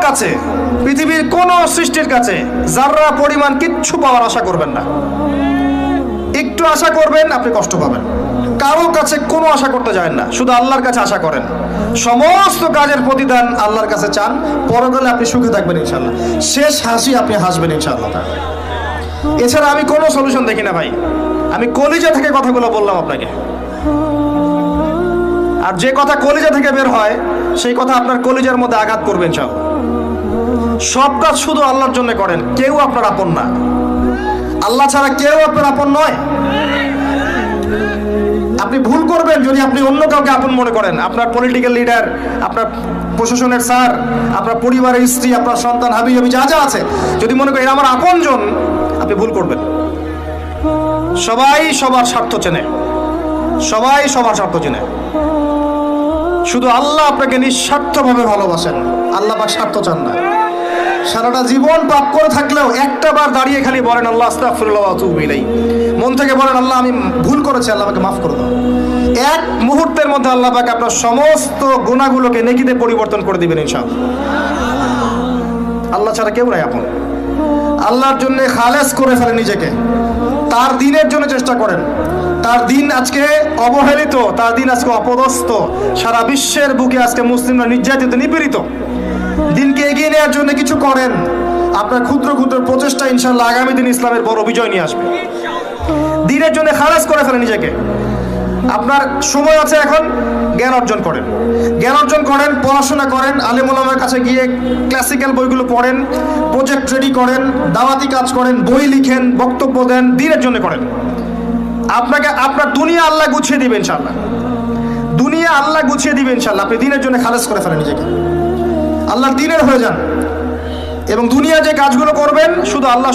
কাছে, পৃথিবীর কোন সৃষ্টির কাছে যাররা পরিমাণ কিচ্ছু পাওয়ার আশা করবেন না। একটু আশা করবেন আপনি কষ্ট পাবেন। কারো কাছে কোনো আশা করতে যায় না, শুধু আল্লাহর কাছে আশা করেন। সমস্ত কাজের প্রতিদান আল্লাহর কাছে চান, পরকালে আপনি সুখে থাকবেন ইনশাআল্লাহ। শেষ হাসি আপনি হাসবেন ইনশাআল্লাহ। এছাড়া আমি কোনো সলিউশন দেখি না ভাই। আমি কলিজা থেকে কথাগুলো বললাম আপনাকে, আর যে কথা কলিজা থেকে বের হয় সেই কথা আপনার কলিজার মধ্যে আঘাত করবে ইনশাআল্লাহ। সব কাজ শুধু আল্লাহর জন্য করেন, কেউ আপনার আপন না। আল্লাহ ছাড়া কেউ আপনার আপন নয়। আপনি ভুল করবেন যদি আপনি অন্য কাউকে আপন মনে করেন। আপনার পলিটিক্যাল লিডার, আপনার প্রশাসনের স্যার, আপনার পরিবারের স্ত্রী, আপনার সন্তান, হাবি হাবি যা যা আছে, যদি মনে করেন আমার আপনজন, আপনি ভুল করবেন। সবাই সবার স্বার্থ চেনে, সবাই সবার স্বার্থ চেনে। শুধু আল্লাহ আপনাকে নিঃস্বার্থভাবে ভালোবাসেন, আল্লাহ পাক স্বার্থ চান না। সারাটা জীবন পাপ করে থাকলেও একটা বার দাঁড়িয়ে খালি বলেন আল্লাহ আস্তাগফিরুল্লাহ ওয়া আতুবু ইলাইহি, মন থেকে বলেন আল্লাহ আমি ভুল করেছি, আল্লাহ আমাকে মাফ করে দাও। এক মুহূর্তের মধ্যে আল্লাহ পাক আপনার সমস্ত গুনাহগুলোকে নেকিতে পরিবর্তন করে দিবেন ইনশাআল্লাহ। আল্লাহ ছাড়া কেউ নাই আপন। আল্লাহর জন্য খালেস করে ফেলেন নিজেকে, তার দ্বীনের জন্য চেষ্টা করেন। তার দিন আজকে অবহেলিত, তার দিন আজকে অপদস্থ। সারা বিশ্বের বুকে আজকে মুসলিমরা নির্যাতিত, নিপীড়িত। দিনকে এগিয়ে নেওয়ার জন্য কিছু করেন। আপনার ক্ষুদ্র ক্ষুদ্র প্রচেষ্টা ইনশাআল্লাহ আগামী দিন ইসলামের বড় বিজয় নিয়ে আসবে। দিনের জন্য খালেস করে ফেলেন নিজেকে। আপনার সময় আছে এখন, জ্ঞান অর্জন করেন, জ্ঞান অর্জন করেন, পড়াশোনা করেন, আলেম ওলামার কাছে গিয়ে ক্লাসিক্যাল বইগুলো পড়েন, প্রজেক্ট রেডি করেন, দাওয়াতি কাজ করেন, বই লিখেন, বক্তব্য দেন, দিনের জন্য করেন। আপনাকে আপনার দুনিয়া আল্লাহ গুছিয়ে দিবেন ইনশাআল্লাহ। দুনিয়া আল্লাহ গুছিয়ে দিবেন ইনশাআল্লাহ। আপনি দিনের জন্য খালেস করে ফেলেন নিজেকে, আল্লাহর দিনের হয়ে যান, এবং দুনিয়া যে কাজগুলো করবেন শুধু আল্লাহ